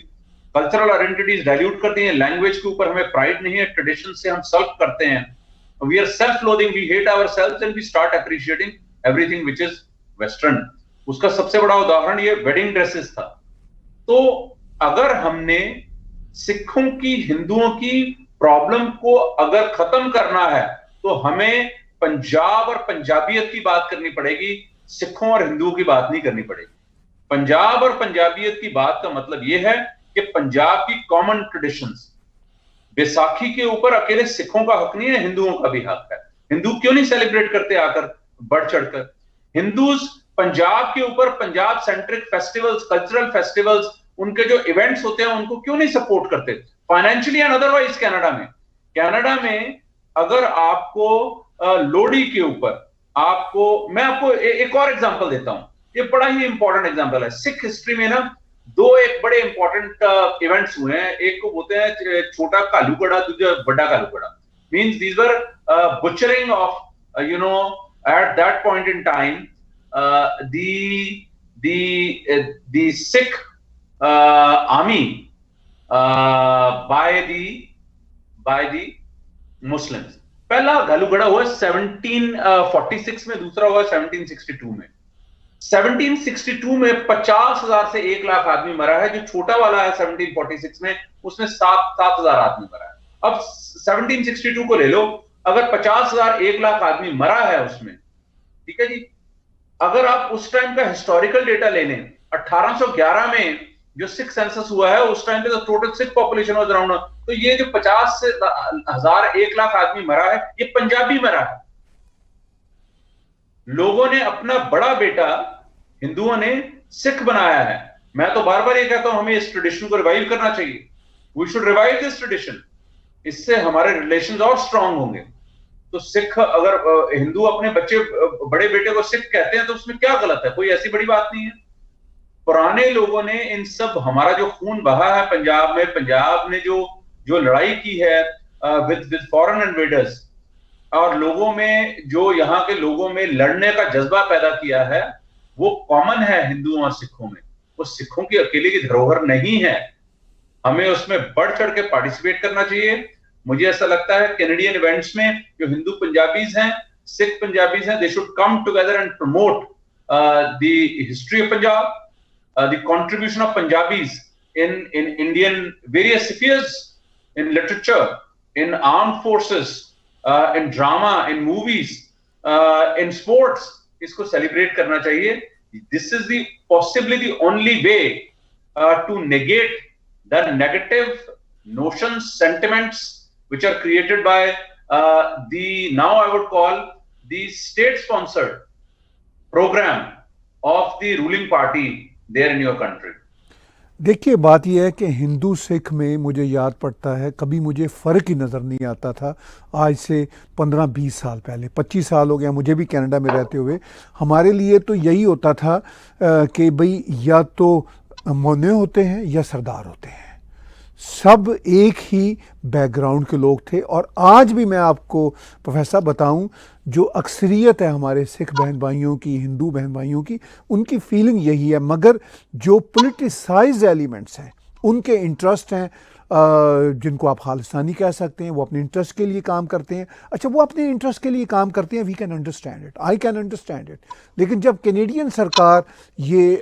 कल्चरल आइडेंटिटीज डाइल्यूट कर दी है, लैंग्वेज के ऊपर हमें प्राइड नहीं है, ट्रेडिशन से हम सेल्फ करते हैं, we are self loathing, we hate ourselves and we start appreciating everything which is western. उसका सबसे बड़ा उदाहरण ये वेडिंग ड्रेसेस था। तो अगर हमने सिखों की, हिंदुओं की प्रॉब्लम को अगर खत्म करना है, तो हमें पंजाब और पंजाबियत की बात करनी पड़ेगी, सिखों और हिंदुओं की बात नहीं करनी पड़ेगी। पंजाब और पंजाबियत की बात का मतलब यह है कि पंजाब की कॉमन ट्रेडिशंस, बैसाखी के ऊपर अकेले सिखों का हक नहीं है, हिंदुओं का भी हक है। हिंदू क्यों नहीं सेलिब्रेट करते आकर बढ़ चढ़कर? हिंदूज पंजाब के ऊपर Punjab centric festivals, cultural festivals, उनके जो इवेंट्स होते हैं उनको क्यों नहीं सपोर्ट करते फाइनेंशियली एंड अदरवाइज? कनाडा में अगर आपको लोहड़ी के ऊपर मैं आपको एक और एग्जांपल देता हूं, ये बड़ा ही इंपॉर्टेंट एग्जांपल है। सिख हिस्ट्री में ना 2 एक बड़े इंपॉर्टेंट इवेंट्स हुए हैं, एक को बोलते हैं छोटा कालूगढ़ा, दूसरा बड़ा कालूगढ़ा। Means these were butchering of at that point in time the Sikh army by the Muslims। पहला घालूगढ़ा हुआ 1746 में, दूसरा हुआ 1762 में। 1762 में 50,000 से 1 लाख आदमी मरा है। जो छोटा वाला है 1746 में, उसमें 7,000 आदमी मरा है। अब 1762 को ले लो, अगर 50,000 1 लाख आदमी मरा है उसमें, ठीक है जी, अगर आप उस टाइम का हिस्टोरिकल डेटा ले लें, 1811 में जो सिख सेंसस हुआ है, उस टाइम पे तो total Sikh population was around, तो ये जो 50,000 1 लाख आदमी मरा है, ये पंजाबी मरा है। लोगों ने अपना बड़ा बेटा, हिंदुओं ने सिख बनाया है। मैं तो बार बार ये कहता हूं, हमें इस ट्रेडिशन को रिवाइव करना चाहिए। We should revive this tradition, इससे हमारे रिलेशंस और स्ट्रांग होंगे। तो सिख, अगर हिंदू अपने बच्चे, बड़े बेटे को सिख कहते हैं, तो उसमें क्या गलत है? कोई ऐसी बड़ी बात नहीं है। पुराने लोगों ने इन सब, हमारा जो खून बहा है पंजाब में, पंजाब ने जो लड़ाई की है विद फॉरेन इन्वेडर्स, और लोगों में जो, यहाँ के लोगों में लड़ने का जज्बा पैदा किया है, वो कॉमन है हिंदुओं और सिखों में। वो सिखों की अकेले की धरोहर नहीं है, हमें उसमें बढ़ चढ़ के पार्टिसिपेट करना चाहिए। मुझे ऐसा लगता है कैनेडियन इवेंट्स में जो हिंदू पंजाबीज हैं, सिख पंजाबीज हैं, they should come together and promote the history of Punjab, the contribution of Punjabis in Indian various spheres, in literature, in armed forces, in drama, in movies, in sports, इसको celebrate करना चाहिए। This is possibly the only way to negate the negative notions, sentiments which are created by now I would call the state-sponsored program of the ruling party there in your country। देखिए, बात यह है कि हिंदू सिख में मुझे याद पड़ता है, कभी मुझे फ़र्क ही नज़र नहीं आता था। आज से 15-20 साल पहले, 25 साल हो गया मुझे भी कनाडा में रहते हुए, हमारे लिए तो यही होता था कि भाई या तो मोने होते हैं या सरदार होते हैं। सब एक ही बैकग्राउंड के लोग थे। और आज भी मैं आपको प्रोफेसर बताऊं, जो अक्सरियत है हमारे सिख बहन भाइयों की, हिंदू बहन भाइयों की, उनकी फीलिंग यही है। मगर जो पोलिटिसाइज्ड एलिमेंट्स हैं, उनके इंटरेस्ट हैं, जिनको आप खालिस्तानी कह सकते हैं, वो अपने इंटरेस्ट के लिए काम करते हैं। अच्छा, वो अपने इंटरेस्ट के लिए काम करते हैं, we can understand it, I can understand it. लेकिन जब कैनेडियन सरकार ये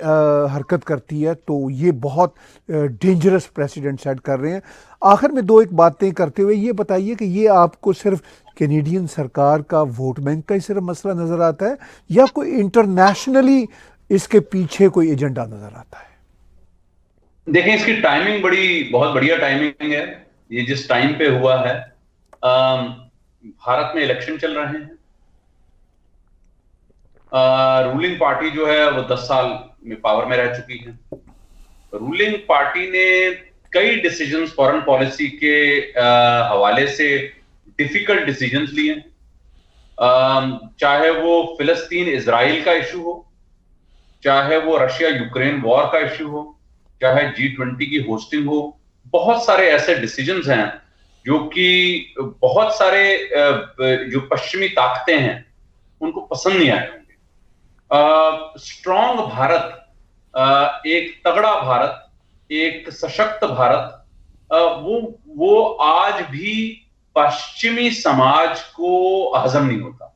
हरकत करती है तो ये बहुत डेंजरस प्रेसिडेंट सेट कर रहे हैं। आखिर में दो एक बातें करते हुए ये बताइए कि ये आपको सिर्फ कैनेडियन सरकार का वोट बैंक का ही सिर्फ मसला नज़र आता है, या कोई इंटरनेशनली इसके पीछे कोई एजेंडा नज़र आता है? देखें, इसकी टाइमिंग बहुत बढ़िया टाइमिंग है। ये जिस टाइम पे हुआ है, भारत में इलेक्शन चल रहे हैं। रूलिंग पार्टी जो है वो 10 साल में पावर में रह चुकी है। रूलिंग पार्टी ने कई डिसीजंस फॉरेन पॉलिसी के हवाले से डिफिकल्ट डिसीजंस लिए, चाहे वो फिलिस्तीन इजराइल का इशू हो, चाहे वो रशिया यूक्रेन वॉर का इशू हो, चाहे G20 की होस्टिंग हो। बहुत सारे ऐसे डिसीजंस हैं जो कि बहुत सारे जो पश्चिमी ताकतें हैं उनको पसंद नहीं आए होंगे। स्ट्रॉन्ग भारत, एक तगड़ा भारत, एक सशक्त भारत, वो आज भी पश्चिमी समाज को हजम नहीं होता।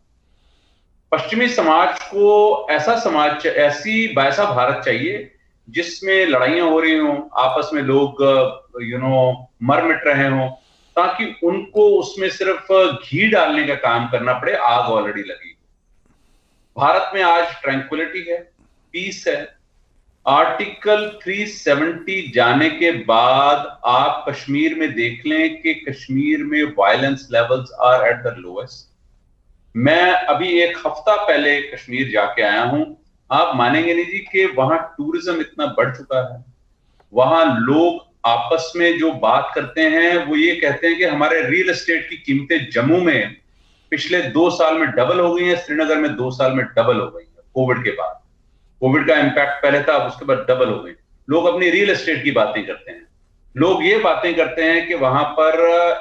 पश्चिमी समाज को ऐसा भारत चाहिए जिसमें लड़ाइयां हो रही हों, आपस में लोग मर मिट रहे हों, ताकि उनको उसमें सिर्फ घी डालने का काम करना पड़े, आग ऑलरेडी लगी। भारत में आज ट्रैंक्विलिटी है, पीस है। आर्टिकल 370 जाने के बाद आप कश्मीर में देख लें कि कश्मीर में violence levels are at the lowest. मैं अभी एक हफ्ता पहले कश्मीर जाके आया हूं। आप मानेंगे नहीं जी कि वहां टूरिज्म इतना बढ़ चुका है। वहां लोग आपस में जो बात करते हैं वो ये कहते हैं कि हमारे रियल एस्टेट की कीमतें जम्मू में पिछले 2 साल में डबल हो गई हैं, श्रीनगर में 2 साल में डबल हो गई है। कोविड के बाद, कोविड का इंपैक्ट पहले था, उसके बाद डबल हो गई। लोग अपनी रियल एस्टेट की बातें करते हैं। लोग ये बातें करते हैं कि वहां पर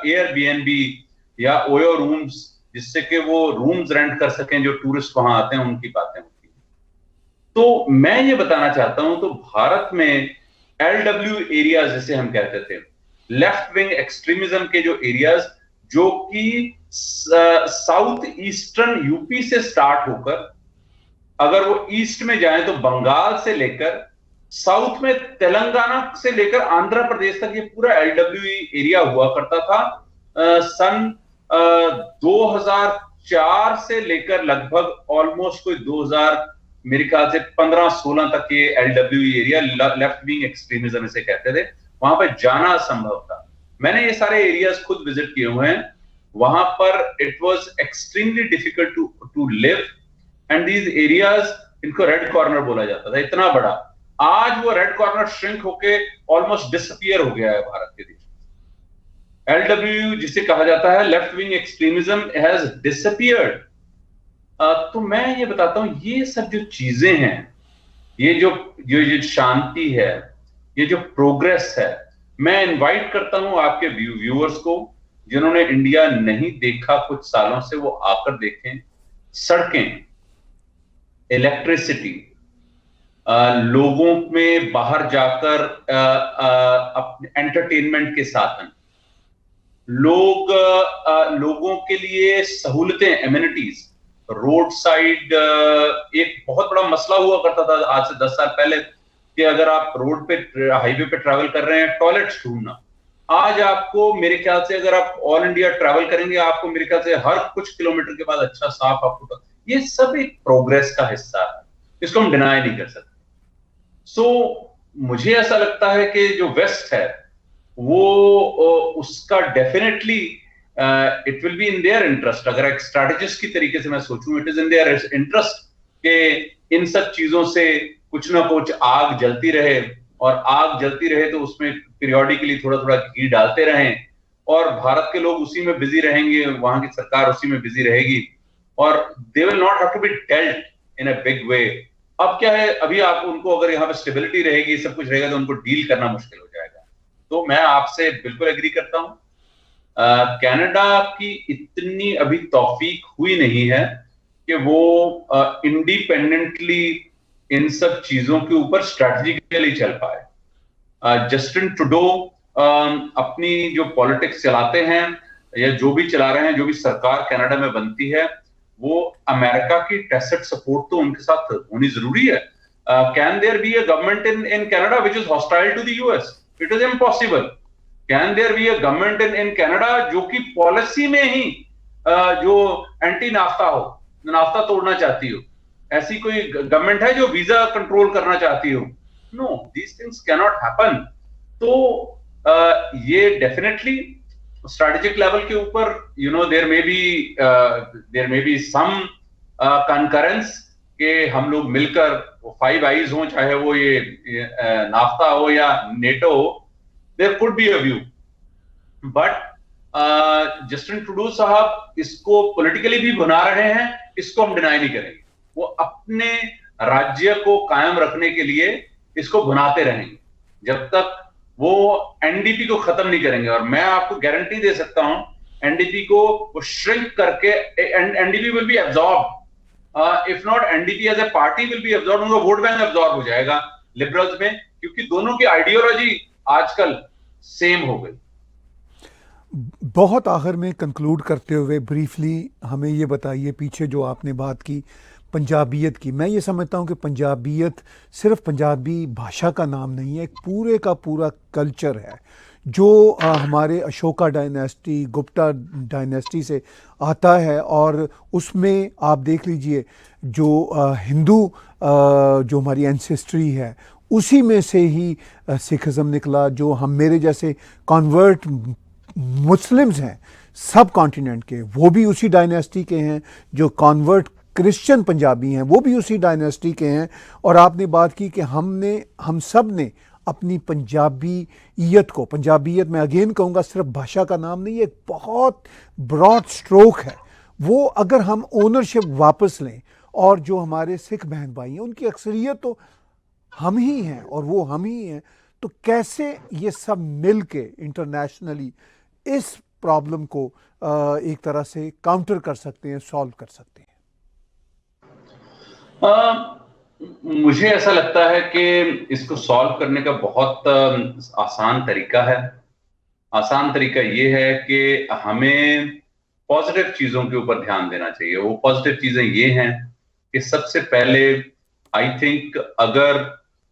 एयरबीएनबी या ओयो रूम्स, जिससे कि वो रूम्स रेंट कर सकें जो टूरिस्ट वहां आते हैं, उनकी बातें होती हैं। तो मैं ये बताना चाहता हूं, तो भारत में LW एरियाज जिसे हम कहते थे, लेफ्ट विंग एक्सट्रीमिज्म के जो एरियाज, जो कि साउथ ईस्टर्न यूपी से स्टार्ट होकर अगर वो ईस्ट में जाए तो बंगाल से लेकर साउथ में तेलंगाना से लेकर आंध्र प्रदेश तक ये पूरा LW एरिया हुआ करता था। सन 2004 से लेकर लगभग ऑलमोस्ट कोई 2000 मेरे ख्याल से 15-16 तक ये LW area, left wing extremism इसे कहते थे, वहां पर जाना असंभव था। मैंने ये सारे एरियाज खुद विजिट किए हुए हैं। वहां पर it was extremely difficult to live, and these areas, इनको रेड कॉर्नर बोला जाता था, इतना बड़ा। आज वो रेड कॉर्नर श्रिंक होके ऑलमोस्ट डिसअपियर हो गया है भारत के देश में। LW जिसे कहा जाता है left wing extremism has disappeared. तो मैं ये बताता हूं, ये सब जो चीजें हैं, ये जो शांति है, ये जो प्रोग्रेस है, मैं इनवाइट करता हूं आपके व्यूअर्स को जिन्होंने इंडिया नहीं देखा कुछ सालों से, वो आकर देखें। सड़कें, इलेक्ट्रिसिटी, लोगों में बाहर जाकर अपने एंटरटेनमेंट के साधन, लोगों के लिए सहूलतें, एमिनिटीज, रोड साइड। एक बहुत बड़ा मसला हुआ करता था आज से 10 साल पहले कि अगर आप रोड पे, हाईवे पे ट्रैवल कर रहे हैं, टॉयलेट्स ढूंढना। आज आपको मेरे ख्याल से, अगर आप ऑल इंडिया ट्रैवल करेंगे, आपको मेरे ख्याल से हर कुछ किलोमीटर के बाद अच्छा साफ आपको, ये सब एक प्रोग्रेस का हिस्सा है, इसको हम डिनाई नहीं कर सकते। मुझे ऐसा लगता है कि जो वेस्ट है वो उसका definitely it will be in their interest. अगर एक स्ट्रैटेजिस्ट की तरीके से मैं सोचूं, it is in their interest कि इन सब चीजों से कुछ ना कुछ आग जलती रहे, और आग जलती रहे तो उसमें पीरियोडिकली थोड़ा थोड़ा घी डालते रहें, और भारत के लोग उसी में बिजी रहेंगे, वहां की सरकार उसी में बिजी रहेगी, और they will not have to be dealt in a big way. अब क्या है, अभी आप उनको, अगर यहाँ पे स्टेबिलिटी रहेगी, सब कुछ रहेगा, तो उनको डील करना मुश्किल हो जाएगा। तो मैं आपसे बिल्कुल एग्री करता हूं। कनाडा की इतनी अभी तौफीक हुई नहीं है कि वो इंडिपेंडेंटली इन सब चीजों के ऊपर स्ट्रेटजिकली चल पाए। जस्टिन ट्रूडो अपनी जो पॉलिटिक्स चलाते हैं या जो भी चला रहे हैं, जो भी सरकार कनाडा में बनती है, वो अमेरिका की टैसिट सपोर्ट तो उनके साथ होनी जरूरी है। Can there be a government in Canada which is hostile to the US? It is impossible. Can there be a government in Canada जो कि पॉलिसी में ही जो एंटी नाफ्ता हो, नाफ्ता तोड़ना चाहती हो? ऐसी कोई गवर्नमेंट है जो वीजा कंट्रोल करना चाहती हो? No, these things can not happen. तो ये डेफिनेटली स्ट्रेटेजिक लेवल के ऊपर there may be some concurrence के हम लोग मिलकर फाइव आईज हो, चाहे वो ये नाफ्ता हो या नेटो हो, there could be a view. But Justin Trudeau साहब इसको पॉलिटिकली भी बना रहे हैं, इसको हम डिनाई नहीं करेंगे। वो अपने राज्य को कायम रखने के लिए इसको बनाते रहेंगे जब तक वो एनडीपी को खत्म नहीं करेंगे। और मैं आपको गारंटी दे सकता हूं, एनडीपी को वो श्रिंक करके NDP will be absorb, if not NDP as a party will be absorb, उनका वोट बैंक एब्जॉर्ब हो जाएगा लिबरल्स में, क्योंकि दोनों की आइडियोलॉजी आजकल सेम हो गई। बहुत आखिर में कंक्लूड करते हुए ब्रीफली हमें ये बताइए, पीछे जो आपने बात की पंजाबियत की, मैं ये समझता हूँ कि पंजाबियत सिर्फ पंजाबी भाषा का नाम नहीं है, एक पूरे का पूरा कल्चर है जो हमारे अशोका डायनेस्टी, गुप्ता डायनेस्टी से आता है। और उसमें आप देख लीजिए जो हिंदू जो हमारी एंसेस्ट्री है, उसी में से ही सिखिज़म निकला। जो हम मेरे जैसे कन्वर्ट मुस्लिम्स हैं सब कॉन्टिनेंट के, वो भी उसी डायनेस्टी के हैं। जो कन्वर्ट क्रिश्चियन पंजाबी हैं वो भी उसी डायनेस्टी के हैं। और आपने बात की कि हम सब ने अपनी पंजाबीयत को, पंजाबीयत मैं अगेन कहूँगा सिर्फ भाषा का नाम नहीं है, एक बहुत ब्रॉड स्ट्रोक है वो। अगर हम ओनरशिप वापस लें, और जो हमारे सिख बहन भाई हैं उनकी अक्सरियत तो हम ही हैं और वो हम ही हैं, तो कैसे ये सब मिल के इंटरनेशनली इस प्रॉब्लम को एक तरह से काउंटर कर सकते हैं, सॉल्व कर सकते हैं? मुझे ऐसा लगता है कि इसको सॉल्व करने का बहुत आसान तरीका है। आसान तरीका ये है कि हमें पॉजिटिव चीजों के ऊपर ध्यान देना चाहिए। वो पॉजिटिव चीजें ये हैं कि सबसे पहले आई थिंक अगर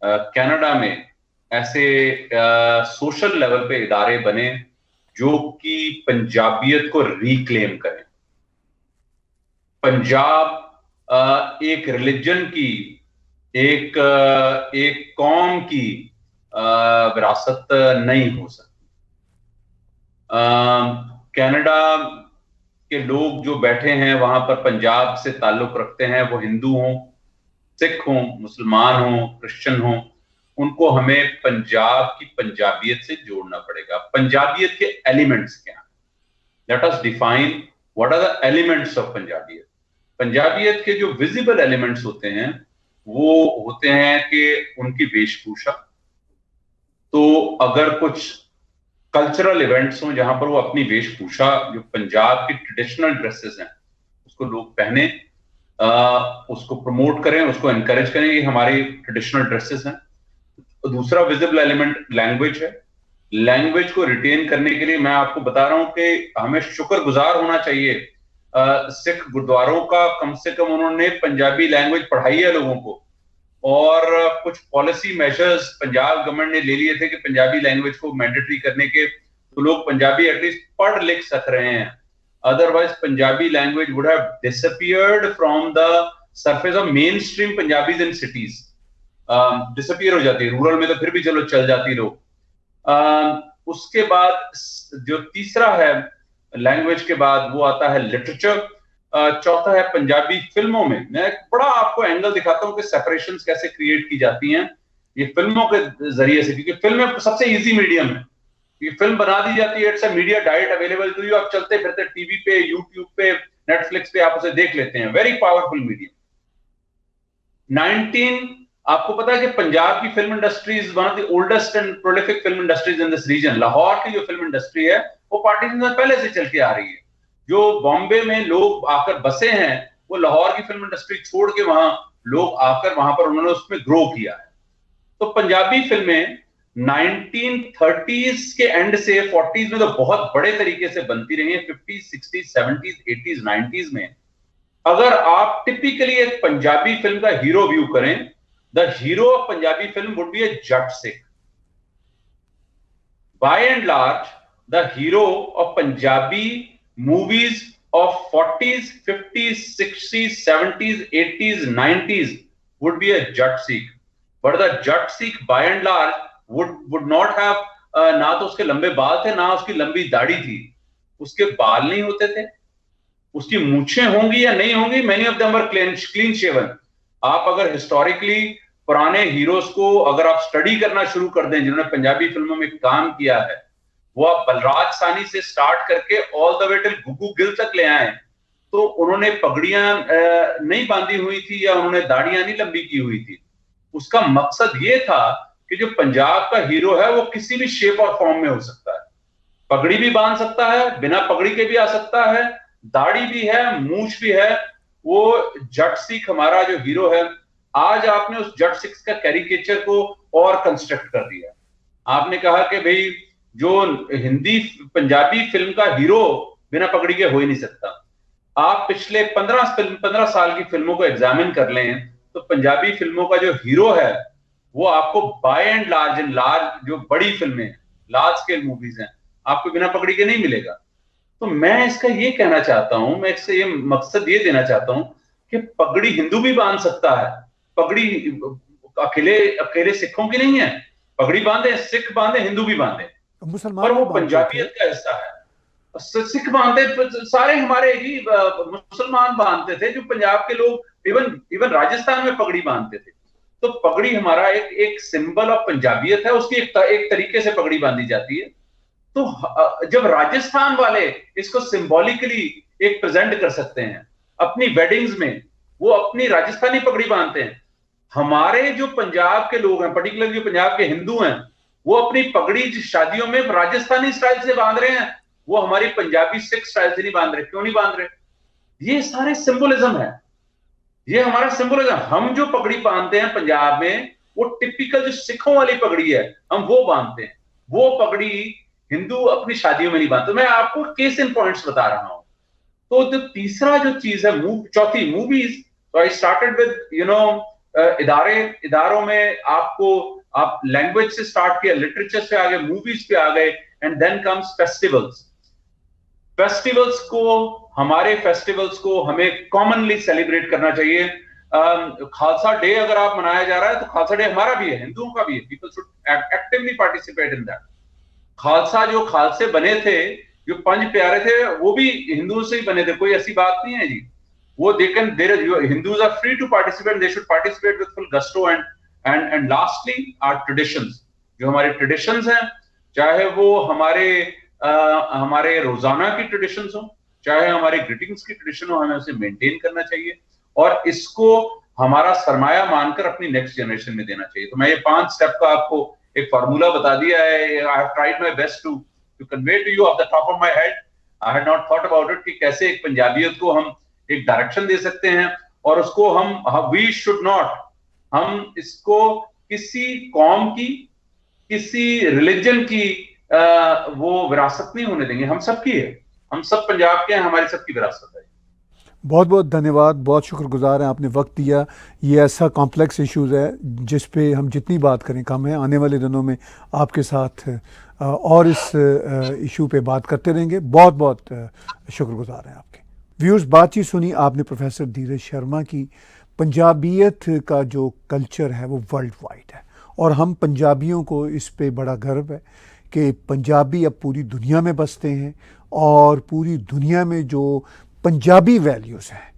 कनाडा में ऐसे सोशल लेवल पे इदारे बने जो कि पंजाबियत को रिक्लेम करें। पंजाब एक रिलीजन की, एक कौम की विरासत नहीं हो सकती। कनाडा के लोग जो बैठे हैं वहां पर पंजाब से ताल्लुक रखते हैं, वो हिंदू हों, सिख हों, मुसलमान हों, क्रिश्चियन हों, उनको हमें पंजाब की पंजाबियत से जोड़ना पड़ेगा। पंजाबियत के एलिमेंट्स क्या हैं? Let us define what are the elements of Punjabiyat. Punjabiyat के जो विजिबल एलिमेंट्स होते हैं वो होते हैं कि उनकी वेशभूषा। तो अगर कुछ कल्चरल इवेंट्स हों जहां पर वो अपनी वेशभूषा, जो पंजाब की ट्रेडिशनल ड्रेसेस हैं, उसको लोग पहने, उसको प्रमोट करें, उसको एनकरेज करें, ये हमारी ट्रेडिशनल ड्रेसेस हैं। दूसरा विजिबल एलिमेंट लैंग्वेज है। लैंग्वेज को रिटेन करने के लिए मैं आपको बता रहा हूं कि हमें शुक्रगुजार होना चाहिए सिख गुरुद्वारों का, कम से कम उन्होंने पंजाबी लैंग्वेज पढ़ाई है लोगों को। और कुछ पॉलिसी मेजर्स पंजाब गवर्नमेंट ने ले लिए थे कि पंजाबी लैंग्वेज को मैंडेटरी करने के, तो लोग पंजाबी एटलीस्ट पढ़ लिख सक रहे हैं। Otherwise Punjabi language would have disappeared from the surface of main stream Punjabis in cities. Disappear हो जाती है, रूरल में तो फिर भी चलो चल जाती लोग। उसके बाद जो तीसरा है लैंग्वेज के बाद, वो आता है लिटरेचर। चौथा है पंजाबी फिल्मों में। मैं एक बड़ा आपको एंगल दिखाता हूं कि सेपरेशंस कैसे क्रिएट की जाती हैं ये फिल्मों के जरिए से, क्योंकि फिल्में सबसे इजी मीडियम है। ये फिल्म बना दी जाती है, it's a media diet available to you. आप चलते फिरते टीवी पे, यूट्यूब पे, नेटफ्लिक्स पे आप उसे देख लेते हैं। Very powerful medium. आपको पता है कि पंजाब की film industry is one of the oldest and prolific film industries in this region. Lahore की जो फिल्म इंडस्ट्री है वो पार्टीशन से पहले से चल के आ रही है। जो बॉम्बे में लोग आकर बसे हैं वो लाहौर की फिल्म इंडस्ट्री छोड़ के वहां लोग आकर वहां पर उन्होंने उसमें ग्रो किया है। तो पंजाबी फिल्में 1930s के एंड से 40s में तो बहुत बड़े तरीके से बनती रही हैं। 50s 60s 70s 80s 90s में अगर आप टिपिकली एक पंजाबी फिल्म का हीरो व्यू करें, the hero of Punjabi film would be a Jat Sikh. By and large, the hero of Punjabi movies of 40s, 50s, 60s, 70s, 80s, 90s would be a Jat Sikh. But the Jat Sikh, by and large, would not have ना तो उसके लंबे बाल थे, ना उसकी लंबी दाढ़ी थी, उसके बाल नहीं होते थे, उसकी मूछें होंगी या नहीं होंगी, many of them were clean shaven. आप अगर हिस्टोरिकली पुराने हीरोज को अगर आप स्टडी करना शुरू कर दें जिन्होंने पंजाबी फिल्मों में काम किया है, वो आप बलराज सानी से स्टार्ट करके all the way till गुग्गू Gill तक ले आए, तो उन्होंने पगड़ियां नहीं बांधी हुई थी या उन्होंने दाढ़ियां नहीं लंबी की हुई थी। उसका मकसद ये था कि जो पंजाब का हीरो है वो किसी भी शेप और फॉर्म में हो सकता है, पगड़ी भी बांध सकता है, बिना पगड़ी के भी आ सकता है, दाढ़ी भी है, मूछ भी है। वो जट सिख हमारा जो हीरो है, आज आपने उस जट सिख का कैरिकेचर को और कंस्ट्रक्ट कर दिया। आपने कहा कि भाई जो हिंदी पंजाबी फिल्म का हीरो बिना पगड़ी के हो ही नहीं सकता। आप पिछले 15 साल की फिल्मों को एग्जामिन कर लें तो पंजाबी फिल्मों का जो हीरो है वो आपको बाय एंड लार्ज जो बड़ी फिल्में हैं, लार्ज स्केल मूवीज हैं, आपको बिना पगड़ी के नहीं मिलेगा। तो मैं इसका ये कहना चाहता हूं, मैं इससे ये मकसद ये देना चाहता हूं कि पगड़ी हिंदू भी बांध सकता है। पगड़ी अकेले सिखों की नहीं है, पगड़ी बांधे, सिख बांधे, हिंदू भी बांधे, पर वो पंजाबियत का हिस्सा है। सिख बांधते सारे हमारे ही मुसलमान बांधते थे, जो पंजाब के लोग इवन राजस्थान में पगड़ी बांधते थे। तो पगड़ी हमारा एक सिंबल ऑफ पंजाबियत है, उसकी एक तरीके से पगड़ी बांधी जाती है। तो जब राजस्थान वाले इसको सिंबॉलिकली एक प्रेजेंट कर सकते हैं अपनी वेडिंग्स में, वो अपनी राजस्थानी पगड़ी बांधते हैं। हमारे जो पंजाब के लोग हैं, पर्टिकुलर जो पंजाब के हिंदू हैं, वो अपनी पगड़ी शादियों में राजस्थानी स्टाइल से बांध रहे हैं, वो हमारी पंजाबी सिख स्टाइल से नहीं बांध रहे। क्यों नहीं बांध रहे? ये सारे सिंबलिज्म है, ये हमारा सिंबलिज्म। हम जो पगड़ी बांधते हैं पंजाब में, वो टिपिकल जो सिखों वाली पगड़ी है, हम वो बांधते हैं। वो पगड़ी हिंदू अपनी शादियों में नहीं बांधते। मैं आपको केस इन पॉइंट्स बता रहा हूं। तो जो तीसरा जो चीज है, चौथी मूवीज। तो आई स्टार्टेड विद इदारों में आप लैंग्वेज से स्टार्ट किया, लिटरेचर से आ गए, मूवीज पे आ गए, एंड देन कम्स फेस्टिवल्स। हमारे फेस्टिवल्स को हमें कॉमनली सेलिब्रेट करना चाहिए। खालसा डे अगर आप मनाया जा रहा है तो खालसा डे हमारा भी है, हिंदुओं का भी है। People should actively participate in that. Khalsa जो खालसे बने थे, जो पंज प्यारे थे, वो भी हिंदुओं से ही बने थे, कोई ऐसी बात नहीं है जी। वो Hindus are free to participate, they should participate with full gusto। and lastly our traditions, जो हमारे traditions हैं, चाहे वो हमारे रोजाना की traditions हो, चाहे हमारे greetings की tradition हो, हमें उसे maintain करना चाहिए और इसको हमारा सरमाया मानकर अपनी next generation में देना चाहिए। तो मैं ये 5 स्टेप का आपको एक फॉर्मूला बता दिया है। I have tried my best to convey to you off the top of my head. I had not thought about it कि कैसे एक पंजाबियत को हम एक डायरेक्शन दे सकते हैं और उसको we should not, हम इसको किसी कौम की, किसी रिलीजन की वो विरासत नहीं होने देंगे। हम सबकी है, हम सब पंजाब के हैं, हमारी सबकी विरासत है। बहुत बहुत धन्यवाद, बहुत शुक्रगुजार हैं, आपने वक्त दिया। ये ऐसा कॉम्प्लेक्स इश्यूज़ है जिस पे हम जितनी बात करें कम है। आने वाले दिनों में आपके साथ और इस इशू पे बात करते रहेंगे। बहुत बहुत शुक्रगुजार हैं आपके। व्यूअर्स, बातचीत सुनी आपने प्रोफेसर धीरज शर्मा की। पंजाबियत का जो कल्चर है वो वर्ल्ड वाइड है और हम पंजाबियों को इस पे बड़ा गर्व है कि पंजाबी अब पूरी दुनिया में बसते हैं और पूरी दुनिया में जो पंजाबी वैल्यूज़ हैं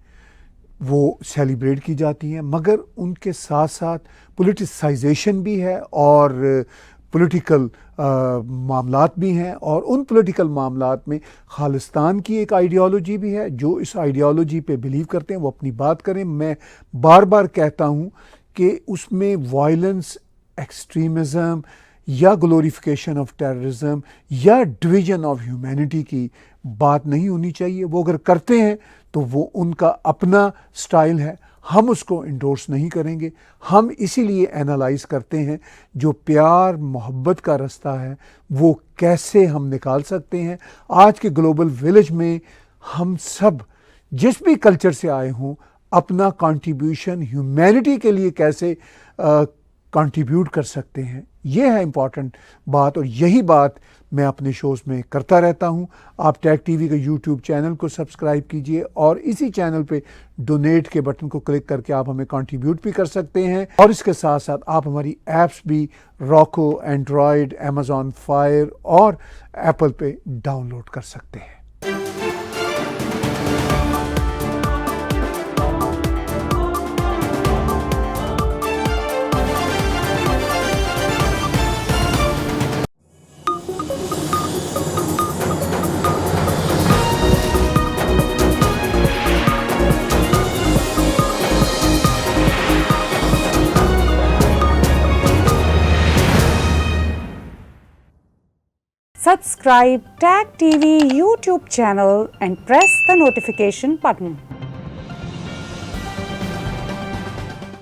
वो सेलिब्रेट की जाती हैं, मगर उनके साथ साथ पॉलिटिसाइजेशन भी है और पॉलिटिकल मामलात भी हैं और उन पॉलिटिकल मामलात में खालिस्तान की एक आइडियोलॉजी भी है। जो इस आइडियोलॉजी पे बिलीव करते हैं वो अपनी बात करें। मैं बार बार कहता हूँ कि उसमें वायलेंस, एक्सट्रीमिज़म या ग्लोरिफिकेशन ऑफ टेररिज्म या डिवीजन ऑफ ह्यूमैनिटी की बात नहीं होनी चाहिए। वो अगर करते हैं तो वो उनका अपना स्टाइल है, हम उसको इंडोर्स नहीं करेंगे। हम इसीलिए एनालाइज करते हैं जो प्यार मोहब्बत का रास्ता है वो कैसे हम निकाल सकते हैं। आज के ग्लोबल विलेज में हम सब जिस भी कल्चर से आए हों अपना कंट्रीब्यूशन ह्यूमैनिटी के लिए कैसे कंट्रीब्यूट कर सकते हैं, ये है इम्पॉर्टेंट बात। और यही बात मैं अपने शोज़ में करता रहता हूं। आप टैग टीवी के यूट्यूब चैनल को सब्सक्राइब कीजिए और इसी चैनल पे डोनेट के बटन को क्लिक करके आप हमें कंट्रीब्यूट भी कर सकते हैं। और इसके साथ साथ आप हमारी ऐप्स भी रॉको, एंड्रॉयड, अमेज़ॉन फायर और एप्पल पे डाउनलोड कर सकते हैं। Subscribe Tag TV YouTube channel and press the notification button.